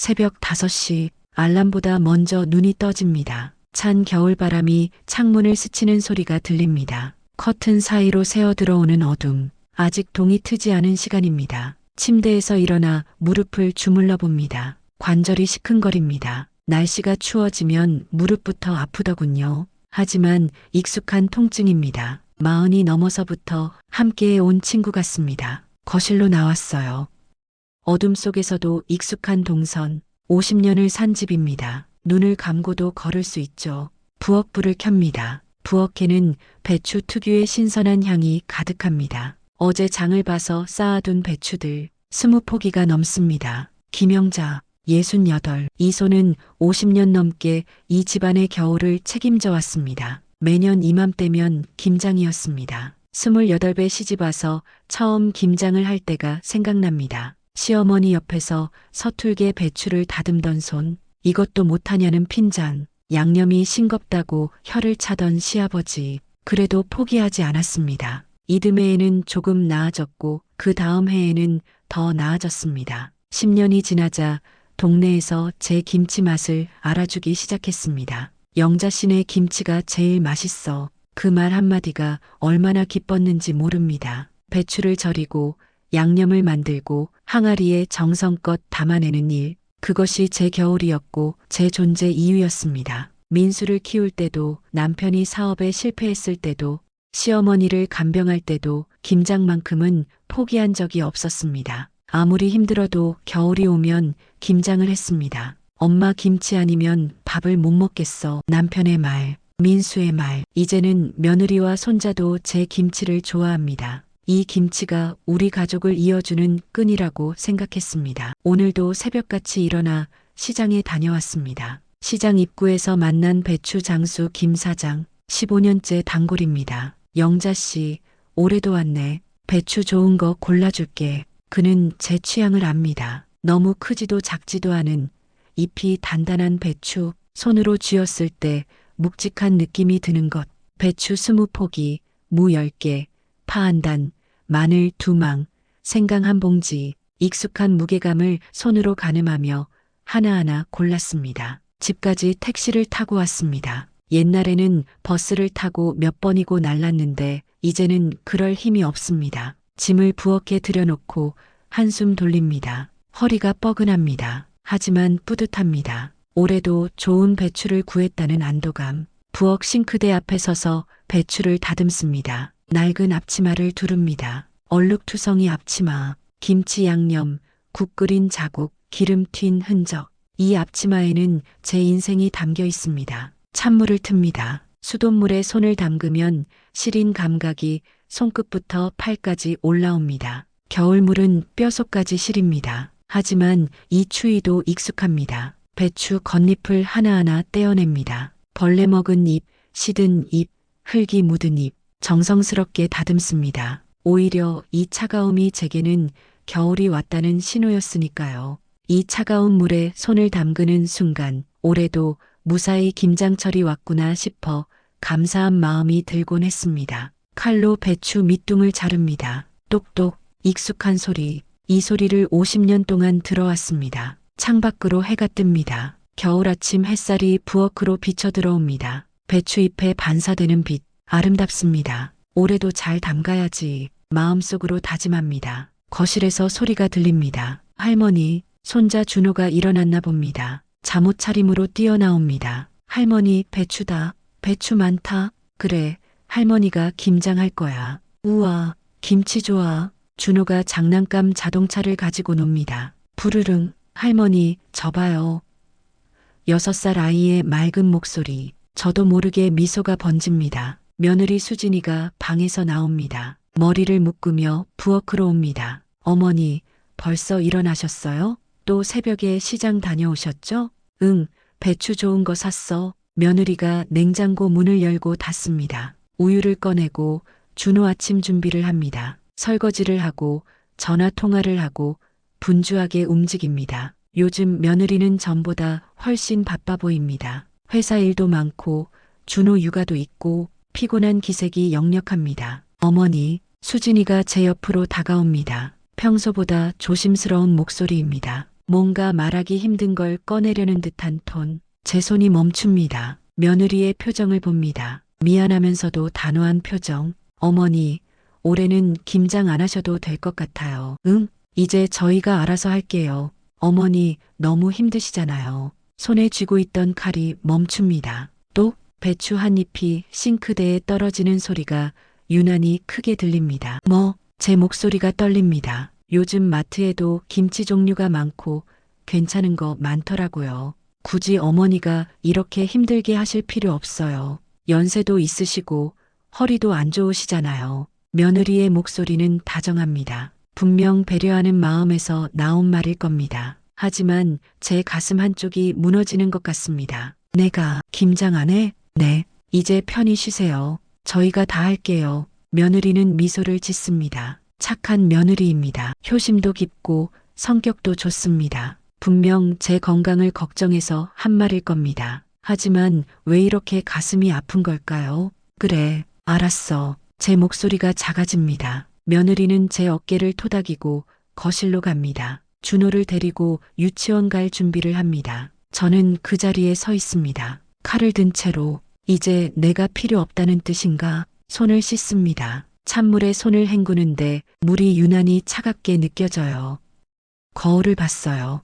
새벽 5시 알람보다 먼저 눈이 떠집니다. 찬 겨울바람이 창문을 스치는 소리가 들립니다. 커튼 사이로 새어 들어오는 어둠. 아직 동이 트지 않은 시간입니다. 침대에서 일어나 무릎을 주물러 봅니다. 관절이 시큰거립니다. 날씨가 추워지면 무릎부터 아프더군요. 하지만 익숙한 통증입니다. 40이 넘어서부터 함께 온 친구 같습니다. 거실로 나왔어요. 어둠 속에서도 익숙한 동선. 50년을 산 집입니다. 눈을 감고도 걸을 수 있죠. 부엌불을 켭니다. 부엌에는 배추 특유의 신선한 향이 가득합니다. 어제 장을 봐서 쌓아둔 배추들 20포기가 넘습니다. 김영자 68. 이소는 50년 넘게 이 집안의 겨울을 책임져 왔습니다. 매년 이맘때면 김장이었습니다. 28배 시집와서 처음 김장을 할 때가 생각납니다. 시어머니 옆에서 서툴게 배추를 다듬던 손, 이것도 못하냐는 핀잔, 양념이 싱겁다고 혀를 차던 시아버지, 그래도 포기하지 않았습니다. 이듬해에는 조금 나아졌고 그 다음 해에는 더 나아졌습니다. 10년이 지나자 동네에서 제 김치 맛을 알아주기 시작했습니다. 영자 씨네 김치가 제일 맛있어. 그 말 한마디가 얼마나 기뻤는지 모릅니다. 배추를 절이고 양념을 만들고 항아리에 정성껏 담아내는 일, 그것이 제 겨울이었고 제 존재 이유였습니다. 민수를 키울 때도 남편이 사업에 실패했을 때도 시어머니를 간병할 때도 김장만큼은 포기한 적이 없었습니다. 아무리 힘들어도 겨울이 오면 김장을 했습니다. 엄마 김치 아니면 밥을 못 먹겠어. 남편의 말, 민수의 말. 이제는 며느리와 손자도 제 김치를 좋아합니다. 이 김치가 우리 가족을 이어주는 끈이라고 생각했습니다. 오늘도 새벽같이 일어나 시장에 다녀왔습니다. 시장 입구에서 만난 배추 장수 김 사장, 15년째 단골입니다. 영자 씨, 올해도 왔네. 배추 좋은 거 골라줄게. 그는 제 취향을 압니다. 너무 크지도 작지도 않은 잎이 단단한 배추, 손으로 쥐었을 때 묵직한 느낌이 드는 것. 배추 20포기, 무 10개, 파 한 단, 마늘 2망, 생강 한 봉지, 익숙한 무게감을 손으로 가늠하며 하나하나 골랐습니다. 집까지 택시를 타고 왔습니다. 옛날에는 버스를 타고 몇 번이고 날랐는데 이제는 그럴 힘이 없습니다. 짐을 부엌에 들여놓고 한숨 돌립니다. 허리가 뻐근합니다. 하지만 뿌듯합니다. 올해도 좋은 배추를 구했다는 안도감. 부엌 싱크대 앞에 서서 배추를 다듬습니다. 낡은 앞치마를 두릅니다. 얼룩투성이 앞치마, 김치 양념, 국 끓인 자국, 기름 튄 흔적. 이 앞치마에는 제 인생이 담겨 있습니다. 찬물을 틉니다. 수돗물에 손을 담그면 시린 감각이 손끝부터 팔까지 올라옵니다. 겨울물은 뼛속까지 시립니다. 하지만 이 추위도 익숙합니다. 배추 겉잎을 하나하나 떼어냅니다. 벌레 먹은 잎, 시든 잎, 흙이 묻은 잎, 정성스럽게 다듬습니다. 오히려 이 차가움이 제게는 겨울이 왔다는 신호였으니까요. 이 차가운 물에 손을 담그는 순간 올해도 무사히 김장철이 왔구나 싶어 감사한 마음이 들곤 했습니다. 칼로 배추 밑둥을 자릅니다. 똑똑, 익숙한 소리. 이 소리를 50년 동안 들어왔습니다. 창밖으로 해가 뜹니다. 겨울 아침 햇살이 부엌으로 비쳐 들어옵니다. 배추잎에 반사되는 빛, 아름답습니다. 올해도 잘 담가야지. 마음속으로 다짐합니다. 거실에서 소리가 들립니다. 할머니, 손자 준호가 일어났나 봅니다. 잠옷 차림으로 뛰어나옵니다. 할머니, 배추다. 배추 많다. 그래, 할머니가 김장할 거야. 우와, 김치 좋아. 준호가 장난감 자동차를 가지고 놉니다. 부르릉, 할머니, 저 봐요. 6살 아이의 맑은 목소리. 저도 모르게 미소가 번집니다. 며느리 수진이가 방에서 나옵니다. 머리를 묶으며 부엌으로 옵니다. 어머니, 벌써 일어나셨어요? 또 새벽에 시장 다녀오셨죠? 응, 배추 좋은 거 샀어. 며느리가 냉장고 문을 열고 닫습니다. 우유를 꺼내고 준호 아침 준비를 합니다. 설거지를 하고 전화 통화를 하고 분주하게 움직입니다. 요즘 며느리는 전보다 훨씬 바빠 보입니다. 회사 일도 많고 준호 육아도 있고 피곤한 기색이 역력합니다. 어머니, 수진이가 제 옆으로 다가옵니다. 평소보다 조심스러운 목소리입니다. 뭔가 말하기 힘든 걸 꺼내려는 듯한 톤. 제 손이 멈춥니다. 며느리의 표정을 봅니다. 미안하면서도 단호한 표정. 어머니, 올해는 김장 안 하셔도 될 것 같아요. 응, 이제 저희가 알아서 할게요. 어머니, 너무 힘드시잖아요. 손에 쥐고 있던 칼이 멈춥니다. 또 배추 한 잎이 싱크대에 떨어지는 소리가 유난히 크게 들립니다. 제 목소리가 떨립니다. 요즘 마트에도 김치 종류가 많고 괜찮은 거 많더라고요. 굳이 어머니가 이렇게 힘들게 하실 필요 없어요. 연세도 있으시고 허리도 안 좋으시잖아요. 며느리의 목소리는 다정합니다. 분명 배려하는 마음에서 나온 말일 겁니다. 하지만 제 가슴 한쪽이 무너지는 것 같습니다. 내가 김장 안 해? 네. 이제 편히 쉬세요. 저희가 다 할게요. 며느리는 미소를 짓습니다. 착한 며느리입니다. 효심도 깊고 성격도 좋습니다. 분명 제 건강을 걱정해서 한 말일 겁니다. 하지만 왜 이렇게 가슴이 아픈 걸까요? 그래, 알았어. 제 목소리가 작아집니다. 며느리는 제 어깨를 토닥이고 거실로 갑니다. 준호를 데리고 유치원 갈 준비를 합니다. 저는 그 자리에 서 있습니다. 칼을 든 채로. 이제 내가 필요 없다는 뜻인가? 손을 씻습니다. 찬물에 손을 헹구는데 물이 유난히 차갑게 느껴져요. 거울을 봤어요.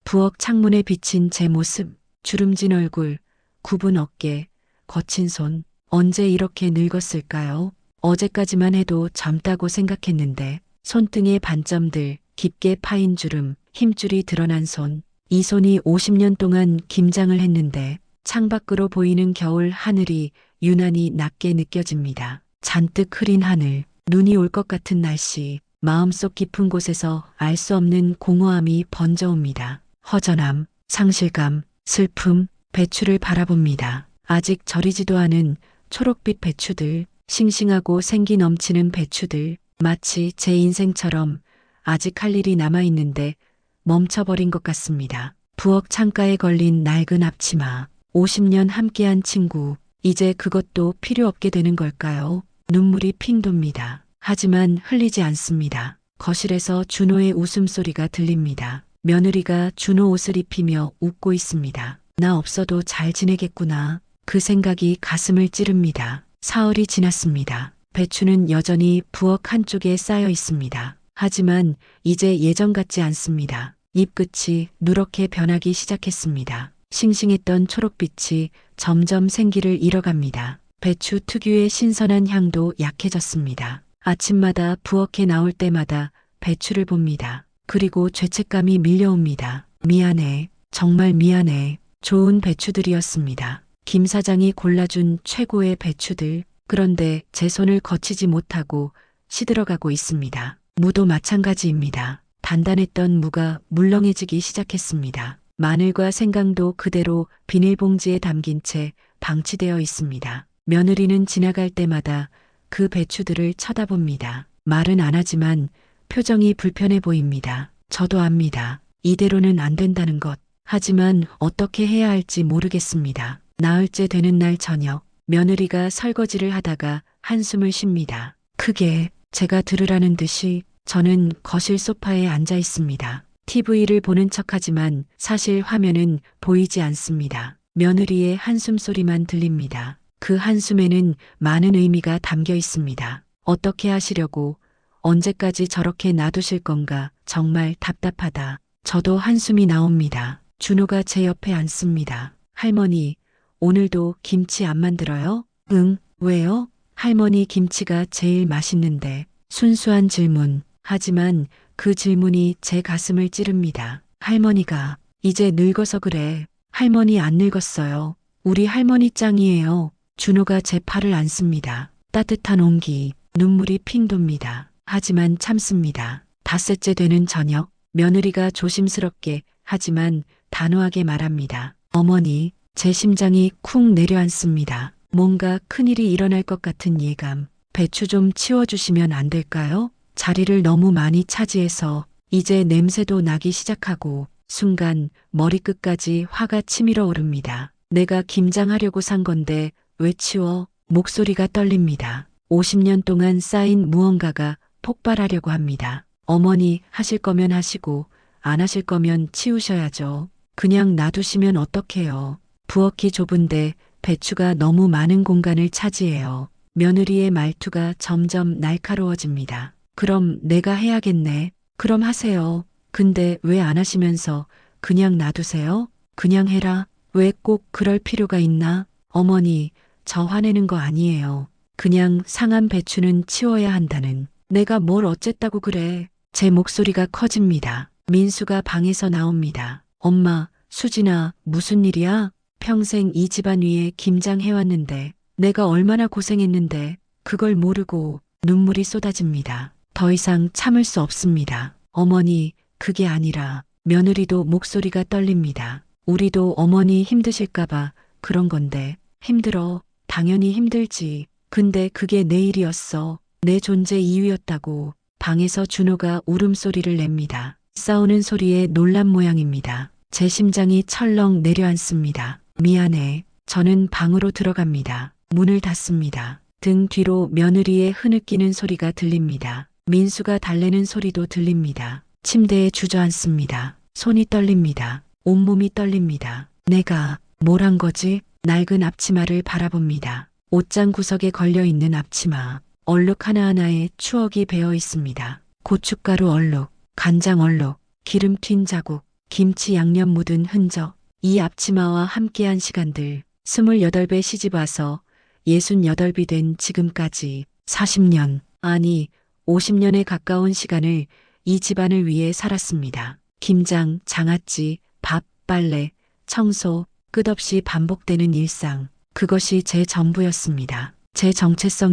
부엌 창문에 비친 제 모습, 주름진 얼굴, 굽은 어깨, 거친 손. 언제 이렇게 늙었을까요? 어제까지만 해도 젊다고 생각했는데 손등의 반점들, 깊게 파인 주름, 힘줄이 드러난 손. 이 손이 50년 동안 김장을 했는데 창밖으로 보이는 겨울 하늘이 유난히 낮게 느껴집니다. 잔뜩 흐린 하늘, 눈이 올 것 같은 날씨, 마음속 깊은 곳에서 알 수 없는 공허함이 번져옵니다. 허전함, 상실감, 슬픔, 배추를 바라봅니다. 아직 절이지도 않은 초록빛 배추들, 싱싱하고 생기 넘치는 배추들, 마치 제 인생처럼 아직 할 일이 남아있는데 멈춰버린 것 같습니다. 부엌 창가에 걸린 낡은 앞치마, 50년 함께한 친구, 이제 그것도 필요 없게 되는 걸까요? 눈물이 핑 돕니다. 하지만 흘리지 않습니다. 거실에서 준호의 웃음소리가 들립니다. 며느리가 준호 옷을 입히며 웃고 있습니다. 나 없어도 잘 지내겠구나. 그 생각이 가슴을 찌릅니다. 사흘이 지났습니다. 배추는 여전히 부엌 한쪽에 쌓여 있습니다. 하지만 이제 예전 같지 않습니다. 잎끝이 누렇게 변하기 시작했습니다. 싱싱했던 초록빛이 점점 생기를 잃어갑니다. 배추 특유의 신선한 향도 약해졌습니다. 아침마다 부엌에 나올 때마다 배추를 봅니다. 그리고 죄책감이 밀려옵니다. 미안해. 정말 미안해. 좋은 배추들이었습니다. 김 사장이 골라준 최고의 배추들. 그런데 제 손을 거치지 못하고 시들어가고 있습니다. 무도 마찬가지입니다. 단단했던 무가 물렁해지기 시작했습니다. 마늘과 생강도 그대로 비닐봉지에 담긴 채 방치되어 있습니다. 며느리는 지나갈 때마다 그 배추들을 쳐다봅니다. 말은 안 하지만 표정이 불편해 보입니다. 저도 압니다. 이대로는 안 된다는 것. 하지만 어떻게 해야 할지 모르겠습니다. 나흘째 되는 날 저녁, 며느리가 설거지를 하다가 한숨을 쉽니다. 크게 제가 들으라는 듯이 저는 거실 소파에 앉아 있습니다. TV를 보는 척하지만 사실 화면은 보이지 않습니다. 며느리의 한숨 소리만 들립니다. 그 한숨에는 많은 의미가 담겨 있습니다. 어떻게 하시려고, 언제까지 저렇게 놔두실 건가, 정말 답답하다. 저도 한숨이 나옵니다. 준호가 제 옆에 앉습니다. 할머니, 오늘도 김치 안 만들어요? 응, 왜요? 할머니 김치가 제일 맛있는데. 순수한 질문. 하지만 그 질문이 제 가슴을 찌릅니다. 할머니가 이제 늙어서 그래. 할머니 안 늙었어요. 우리 할머니 짱이에요. 준호가 제 팔을 안습니다. 따뜻한 온기, 눈물이 핑 돕니다. 하지만 참습니다. 닷새째 되는 저녁, 며느리가 조심스럽게 하지만 단호하게 말합니다. 어머니, 제 심장이 쿵 내려앉습니다. 뭔가 큰일이 일어날 것 같은 예감. 배추 좀 치워주시면 안 될까요? 자리를 너무 많이 차지해서 이제 냄새도 나기 시작하고 순간 머리끝까지 화가 치밀어 오릅니다. 내가 김장하려고 산 건데 왜 치워? 목소리가 떨립니다. 50년 동안 쌓인 무언가가 폭발하려고 합니다. 어머니 하실 거면 하시고 안 하실 거면 치우셔야죠. 그냥 놔두시면 어떡해요. 부엌이 좁은데 배추가 너무 많은 공간을 차지해요. 며느리의 말투가 점점 날카로워집니다. 그럼 내가 해야겠네. 그럼 하세요. 근데 왜 안 하시면서 그냥 놔두세요? 그냥 해라. 왜 꼭 그럴 필요가 있나? 어머니, 저 화내는 거 아니에요. 그냥 상한 배추는 치워야 한다는. 내가 뭘 어쨌다고 그래. 제 목소리가 커집니다. 민수가 방에서 나옵니다. 엄마, 수진아, 무슨 일이야? 평생 이 집안 위에 김장해왔는데 내가 얼마나 고생했는데 그걸 모르고. 눈물이 쏟아집니다. 더 이상 참을 수 없습니다. 어머니, 그게 아니라. 며느리도 목소리가 떨립니다. 우리도 어머니 힘드실까봐 그런 건데. 힘들어. 당연히 힘들지. 근데 그게 내 일이었어. 내 존재 이유였다고. 방에서 준호가 울음소리를 냅니다. 싸우는 소리에 놀란 모양입니다. 제 심장이 철렁 내려앉습니다. 미안해. 저는 방으로 들어갑니다. 문을 닫습니다. 등 뒤로 며느리의 흐느끼는 소리가 들립니다. 민수가 달래는 소리도 들립니다. 침대에 주저앉습니다. 손이 떨립니다. 온몸이 떨립니다. 내가 뭘 한 거지? 낡은 앞치마를 바라봅니다. 옷장 구석에 걸려있는 앞치마. 얼룩 하나하나에 추억이 배어 있습니다. 고춧가루 얼룩, 간장 얼룩, 기름 튄 자국, 김치 양념 묻은 흔적. 이 앞치마와 함께한 시간들. 28배 시집와서 68이 된 지금까지 40년, 아니 50년에 가까운 시간을 이 집안을 위해 살았습니다. 김장, 장아찌, 밥, 빨래, 청소, 끝없이 반복되는 일상. 그것이 제 전부였습니다. 제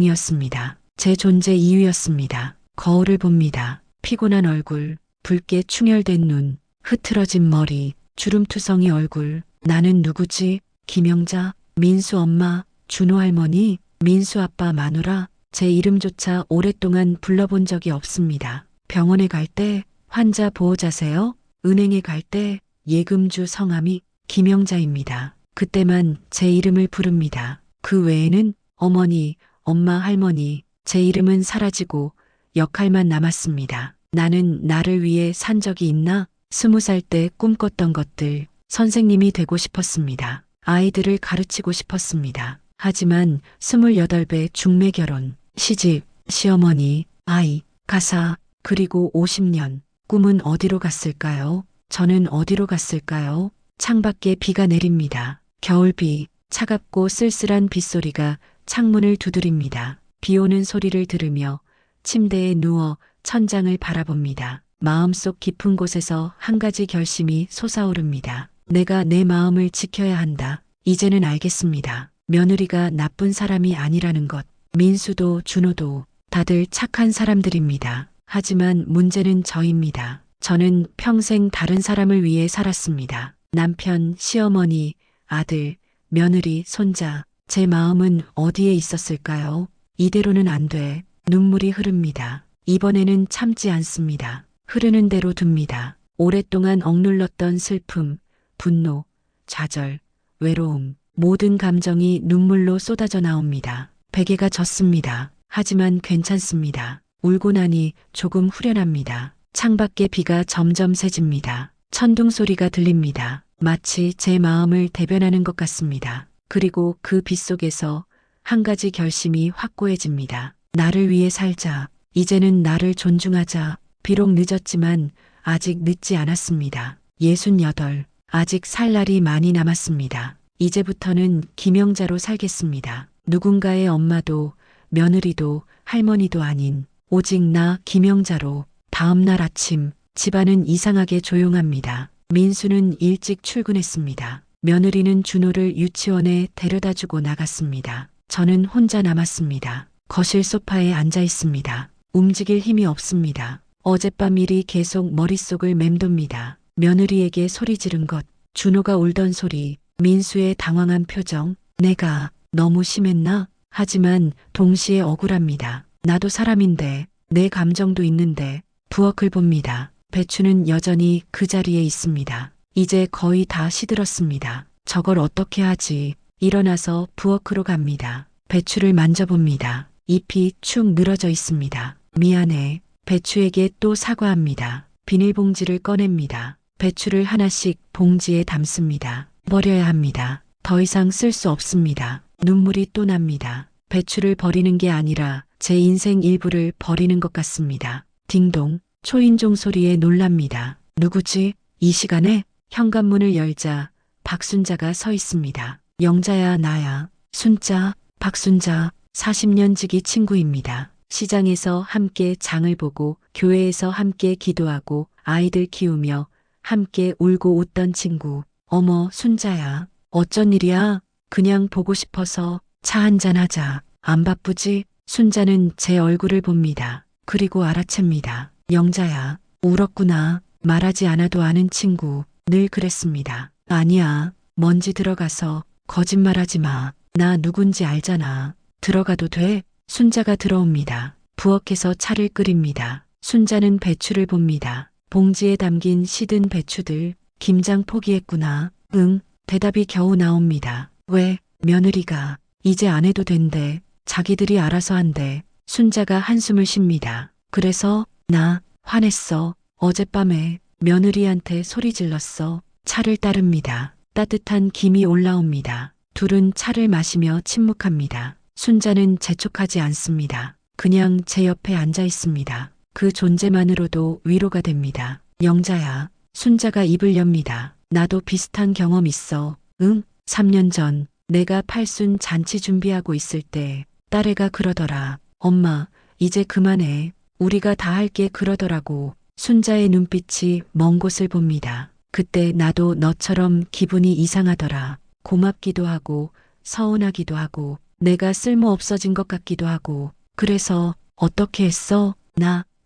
정체성이었습니다. 제 존재 이유였습니다. 거울을 봅니다. 피곤한 얼굴, 붉게 충혈된 눈, 흐트러진 머리, 주름투성이 얼굴. 나는 누구지? 김영자, 민수 엄마, 준호 할머니, 민수 아빠 마누라. 제 이름조차 오랫동안 불러본 적이 없습니다. 병원에 갈 때 환자 보호자세요? 은행에 갈 때 예금주 성함이 김영자입니다. 그때만 제 이름을 부릅니다. 그 외에는 어머니, 엄마, 할머니. 제 이름은 사라지고 역할만 남았습니다. 나는 나를 위해 산 적이 있나? 20살 때 꿈꿨던 것들. 선생님이 되고 싶었습니다. 아이들을 가르치고 싶었습니다. 하지만 28배 중매 결혼, 시집, 시어머니, 아이, 가사, 그리고 50년. 꿈은 어디로 갔을까요? 저는 어디로 갔을까요? 창밖에 비가 내립니다. 겨울비, 차갑고 쓸쓸한 빗소리가 창문을 두드립니다. 비 오는 소리를 들으며 침대에 누워 천장을 바라봅니다. 마음속 깊은 곳에서 한 가지 결심이 솟아오릅니다. 내가 내 마음을 지켜야 한다. 이제는 알겠습니다. 며느리가 나쁜 사람이 아니라는 것. 민수도 준호도 다들 착한 사람들입니다. 하지만 문제는 저입니다. 저는 평생 다른 사람을 위해 살았습니다. 남편, 시어머니, 아들, 며느리, 손자. 제 마음은 어디에 있었을까요? 이대로는 안 돼. 눈물이 흐릅니다. 이번에는 참지 않습니다. 흐르는 대로 둡니다. 오랫동안 억눌렀던 슬픔, 분노, 좌절, 외로움. 모든 감정이 눈물로 쏟아져 나옵니다. 베개가 젖습니다. 하지만 괜찮습니다. 울고 나니 조금 후련합니다. 창밖에 비가 점점 세집니다. 천둥 소리가 들립니다. 마치 제 마음을 대변하는 것 같습니다. 그리고 그 빗속에서 한 가지 결심이 확고해집니다. 나를 위해 살자. 이제는 나를 존중하자. 비록 늦었지만 아직 늦지 않았습니다. 68. 아직 살 날이 많이 남았습니다. 이제부터는 김영자로 살겠습니다. 누군가의 엄마도 며느리도 할머니도 아닌 오직 나 김영자로. 다음 날 아침 집안은 이상하게 조용합니다. 민수는 일찍 출근했습니다. 며느리는 준호를 유치원에 데려다주고 나갔습니다. 저는 혼자 남았습니다. 거실 소파에 앉아 있습니다. 움직일 힘이 없습니다. 어젯밤 일이 계속 머릿속을 맴돕니다. 며느리에게 소리 지른 것, 준호가 울던 소리, 민수의 당황한 표정. 내가 너무 심했나? 하지만 동시에 억울합니다. 나도 사람인데, 내 감정도 있는데. 부엌을 봅니다. 배추는 여전히 그 자리에 있습니다. 이제 거의 다 시들었습니다. 저걸 어떻게 하지? 일어나서 부엌으로 갑니다. 배추를 만져봅니다. 잎이 축 늘어져 있습니다. 미안해. 배추에게 또 사과합니다. 비닐봉지를 꺼냅니다. 배추를 하나씩 봉지에 담습니다. 버려야 합니다. 더 이상 쓸 수 없습니다. 눈물이 또 납니다. 배추를 버리는 게 아니라 제 인생 일부를 버리는 것 같습니다. 딩동, 초인종 소리에 놀랍니다. 누구지? 이 시간에 현관문을 열자 박순자가 서 있습니다. 영자야, 나야. 순자, 박순자, 40년 지기 친구입니다. 시장에서 함께 장을 보고 교회에서 함께 기도하고 아이들 키우며 함께 울고 웃던 친구. 어머, 순자야. 어쩐 일이야? 그냥 보고 싶어서 차 한잔 하자. 안 바쁘지? 순자는 제 얼굴을 봅니다. 그리고 알아챕니다. 영자야, 울었구나. 말하지 않아도 아는 친구. 늘 그랬습니다. 아니야. 먼지 들어가서 거짓말하지 마. 나 누군지 알잖아. 들어가도 돼? 순자가 들어옵니다. 부엌에서 차를 끓입니다. 순자는 배추를 봅니다. 봉지에 담긴 시든 배추들. 김장 포기했구나. 응. 대답이 겨우 나옵니다. 왜? 며느리가 이제 안 해도 된대. 자기들이 알아서 한대. 순자가 한숨을 쉽니다. 그래서 나 화냈어. 어젯밤에 며느리한테 소리 질렀어. 차를 따릅니다. 따뜻한 김이 올라옵니다. 둘은 차를 마시며 침묵합니다. 순자는 재촉하지 않습니다. 그냥 제 옆에 앉아 있습니다. 그 존재만으로도 위로가 됩니다. 영자야. 순자가 입을 엽니다. 나도 비슷한 경험 있어. 응? 3년 전 내가 팔순 잔치 준비하고 있을 때 딸애가 그러더라. 엄마, 이제 그만해. 우리가 다 할게 그러더라고. 순자의 눈빛이 먼 곳을 봅니다. 그때 나도 너처럼 기분이 이상하더라. 고맙기도 하고 서운하기도 하고 내가 쓸모 없어진 것 같기도 하고. 그래서 어떻게 했어?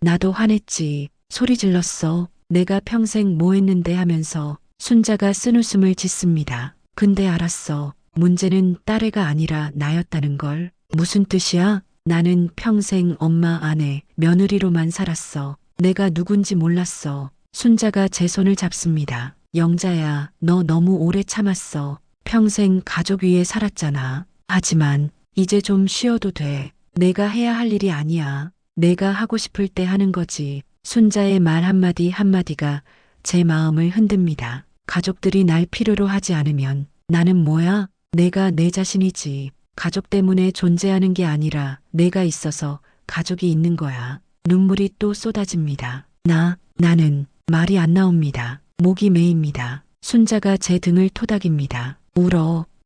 나도 화냈지. 소리 질렀어. 내가 평생 뭐 했는데 하면서 순자가 쓴웃음을 짓습니다. 근데 알았어. 문제는 딸애가 아니라 나였다는 걸. 무슨 뜻이야? 나는 평생 엄마, 아내, 며느리로만 살았어. 내가 누군지 몰랐어. 순자가 제 손을 잡습니다. 영자야, 너 너무 오래 참았어. 평생 가족 위에 살았잖아. 하지만 이제 좀 쉬어도 돼. 내가 해야 할 일이 아니야. 내가 하고 싶을 때 하는 거지. 순자의 말 한마디 한마디가 제 마음을 흔듭니다. 가족들이 날 필요로 하지 않으면 나는 뭐야? 내가 내 자신이지. 가족 때문에 존재하는 게 아니라 내가 있어서 가족이 있는 거야. 눈물이 또 쏟아집니다. 나는 말이 안 나옵니다. 목이 메입니다. 순자가 제 등을 토닥입니다.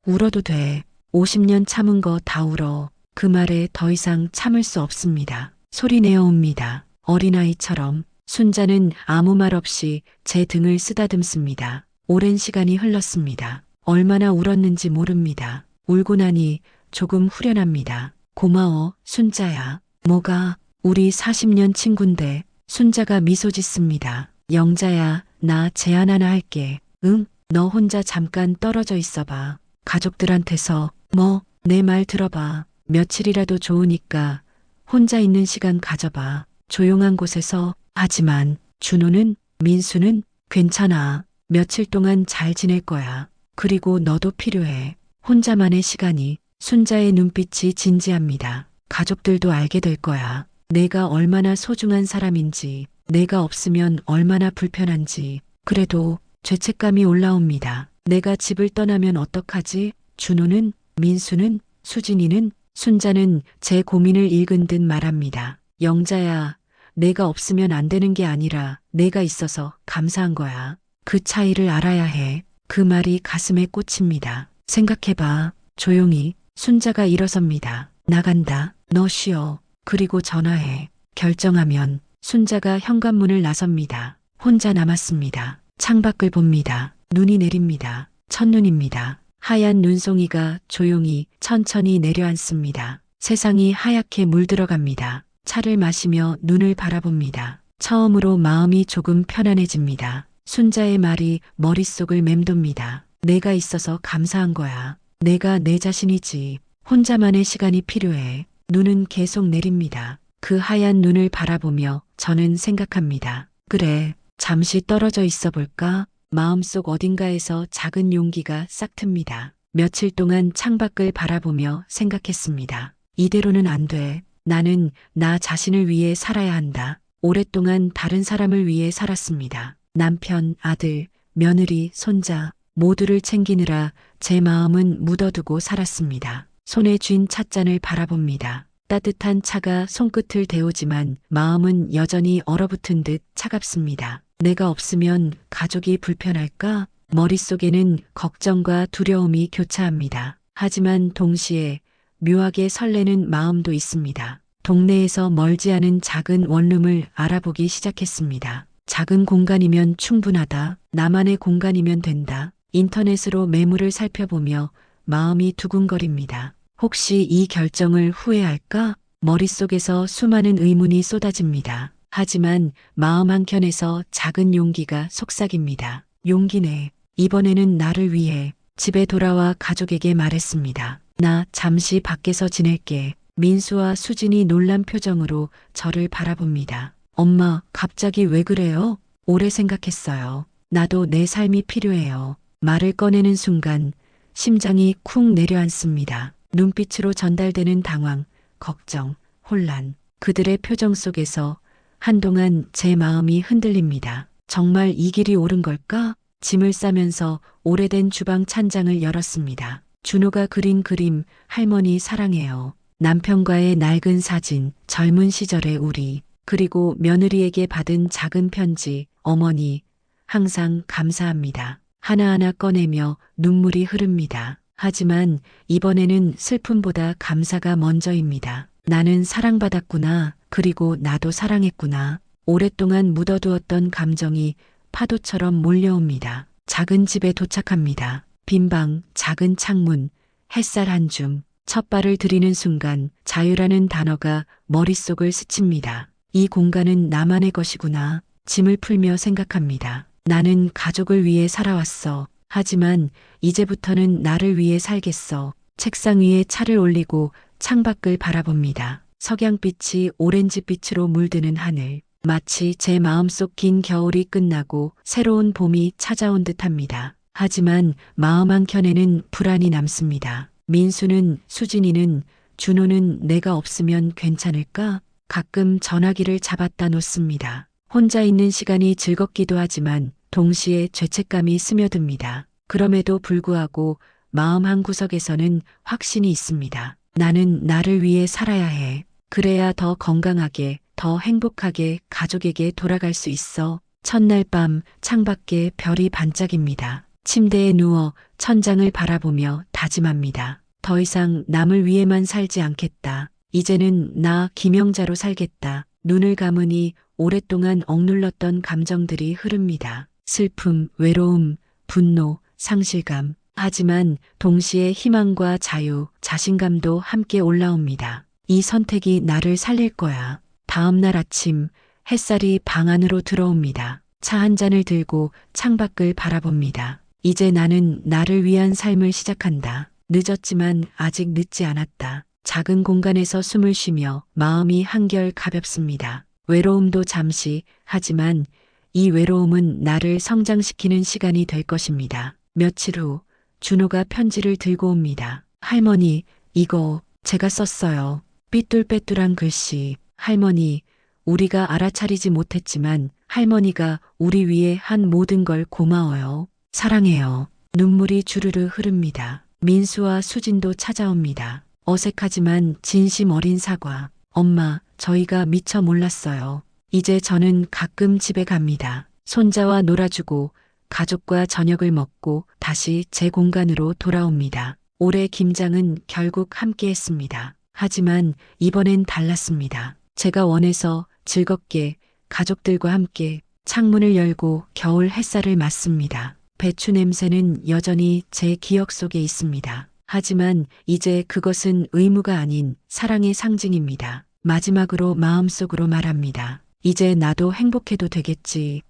울어도 돼. 50년 참은 거 다 울어. 그 말에 더 이상 참을 수 없습니다. 소리 내어옵니다. 어린아이처럼. 순자는 아무 말 없이 제 등을 쓰다듬습니다. 오랜 시간이 흘렀습니다. 얼마나 울었는지 모릅니다. 울고 나니 조금 후련합니다. 고마워, 순자야. 뭐가? 우리 40년 친군데. 순자가 미소 짓습니다. 영자야, 나 제안 하나 할게. 응? 너 혼자 잠깐 떨어져 있어봐. 가족들한테서. 뭐? 내 말 들어봐. 며칠이라도 좋으니까 혼자 있는 시간 가져봐. 조용한 곳에서. 하지만 준호는, 민수는 괜찮아. 며칠 동안 잘 지낼 거야. 그리고 너도 필요해. 혼자만의 시간이. 순자의 눈빛이 진지합니다. 가족들도 알게 될 거야. 내가 얼마나 소중한 사람인지, 내가 없으면 얼마나 불편한지. 그래도 죄책감이 올라옵니다. 내가 집을 떠나면 어떡하지? 준호는, 민수는, 수진이는. 순자는 제 고민을 읽은 듯 말합니다. 영자야, 내가 없으면 안 되는 게 아니라 내가 있어서 감사한 거야. 그 차이를 알아야 해. 그 말이 가슴에 꽂힙니다. 생각해봐. 조용히. 순자가 일어섭니다. 나간다. 너 쉬어. 그리고 전화해. 결정하면. 순자가 현관문을 나섭니다. 혼자 남았습니다. 창밖을 봅니다. 눈이 내립니다. 첫눈입니다. 하얀 눈송이가 조용히 천천히 내려앉습니다. 세상이 하얗게 물들어갑니다. 차를 마시며 눈을 바라봅니다. 처음으로 마음이 조금 편안해집니다. 순자의 말이 머릿속을 맴돕니다. 내가 있어서 감사한 거야. 내가 내 자신이지. 혼자만의 시간이 필요해. 눈은 계속 내립니다. 그 하얀 눈을 바라보며 저는 생각합니다. 그래, 잠시 떨어져 있어 볼까? 마음속 어딘가에서 작은 용기가 싹 틉니다. 며칠 동안 창밖을 바라보며 생각했습니다. 이대로는 안 돼. 나는 나 자신을 위해 살아야 한다. 오랫동안 다른 사람을 위해 살았습니다. 남편, 아들, 며느리, 손자 모두를 챙기느라 제 마음은 묻어두고 살았습니다. 손에 쥔 찻잔을 바라봅니다. 따뜻한 차가 손끝을 데우지만 마음은 여전히 얼어붙은 듯 차갑습니다. 내가 없으면 가족이 불편할까? 머릿속에는 걱정과 두려움이 교차합니다. 하지만 동시에 묘하게 설레는 마음도 있습니다. 동네에서 멀지 않은 작은 원룸을 알아보기 시작했습니다. 작은 공간이면 충분하다. 나만의 공간이면 된다. 인터넷으로 매물을 살펴보며 마음이 두근거립니다. 혹시 이 결정을 후회할까? 머릿속에서 수많은 의문이 쏟아집니다. 하지만 마음 한켠에서 작은 용기가 속삭입니다. 용기네. 이번에는 나를 위해 집에 돌아와 가족에게 말했습니다. 나 잠시 밖에서 지낼게. 민수와 수진이 놀란 표정으로 저를 바라봅니다. 엄마, 갑자기 왜 그래요? 오래 생각했어요. 나도 내 삶이 필요해요. 말을 꺼내는 순간 심장이 쿵 내려앉습니다. 눈빛으로 전달되는 당황, 걱정, 혼란. 그들의 표정 속에서 한동안 제 마음이 흔들립니다. 정말 이 길이 옳은 걸까? 짐을 싸면서 오래된 주방 찬장을 열었습니다. 준호가 그린 그림, 할머니 사랑해요. 남편과의 낡은 사진, 젊은 시절의 우리, 그리고 며느리에게 받은 작은 편지, 어머니, 항상 감사합니다. 하나하나 꺼내며 눈물이 흐릅니다. 하지만 이번에는 슬픔보다 감사가 먼저입니다. 나는 사랑받았구나. 그리고 나도 사랑했구나. 오랫동안 묻어두었던 감정이 파도처럼 몰려옵니다. 작은 집에 도착합니다. 빈 방, 작은 창문, 햇살 한 줌. 첫 발을 들이는 순간 자유라는 단어가 머릿속을 스칩니다. 이 공간은 나만의 것이구나. 짐을 풀며 생각합니다. 나는 가족을 위해 살아왔어. 하지만 이제부터는 나를 위해 살겠어. 책상 위에 차를 올리고 창밖을 바라봅니다. 석양빛이 오렌지빛으로 물드는 하늘. 마치 제 마음속 긴 겨울이 끝나고 새로운 봄이 찾아온 듯합니다. 하지만 마음 한켠에는 불안이 남습니다. 민수는, 수진이는, 준호는 내가 없으면 괜찮을까? 가끔 전화기를 잡았다 놓습니다. 혼자 있는 시간이 즐겁기도 하지만 동시에 죄책감이 스며듭니다. 그럼에도 불구하고 마음 한구석에서는 확신이 있습니다. 나는 나를 위해 살아야 해. 그래야 더 건강하게, 더 행복하게 가족에게 돌아갈 수 있어. 첫날 밤 창밖에 별이 반짝입니다. 침대에 누워 천장을 바라보며 다짐합니다. 더 이상 남을 위해만 살지 않겠다. 이제는 나 김영자로 살겠다. 눈을 감으니 오랫동안 억눌렀던 감정들이 흐릅니다. 슬픔, 외로움, 분노, 상실감. 하지만 동시에 희망과 자유, 자신감도 함께 올라옵니다. 이 선택이 나를 살릴 거야. 다음 날 아침 햇살이 방 안으로 들어옵니다. 차 한 잔을 들고 창밖을 바라봅니다. 이제 나는 나를 위한 삶을 시작한다. 늦었지만 아직 늦지 않았다. 작은 공간에서 숨을 쉬며 마음이 한결 가볍습니다. 외로움도 잠시, 하지만 이 외로움은 나를 성장시키는 시간이 될 것입니다. 며칠 후 준호가 편지를 들고 옵니다. 할머니, 이거 제가 썼어요. 삐뚤빼뚤한 글씨. 할머니, 우리가 알아차리지 못했지만 할머니가 우리 위해 한 모든 걸 고마워요. 사랑해요. 눈물이 주르르 흐릅니다. 민수와 수진도 찾아옵니다. 어색하지만 진심 어린 사과. 엄마, 저희가 미처 몰랐어요. 이제 저는 가끔 집에 갑니다. 손자와 놀아주고 가족과 저녁을 먹고 다시 제 공간으로 돌아옵니다. 올해 김장은 결국 함께 했습니다. 하지만 이번엔 달랐습니다. 제가 원해서 즐겁게 가족들과 함께 창문을 열고 겨울 햇살을 맞습니다. 배추 냄새는 여전히 제 기억 속에 있습니다. 하지만 이제 그것은 의무가 아닌 사랑의 상징입니다. 마지막으로 마음속으로 말합니다. 이제 나도 행복해도 되겠지.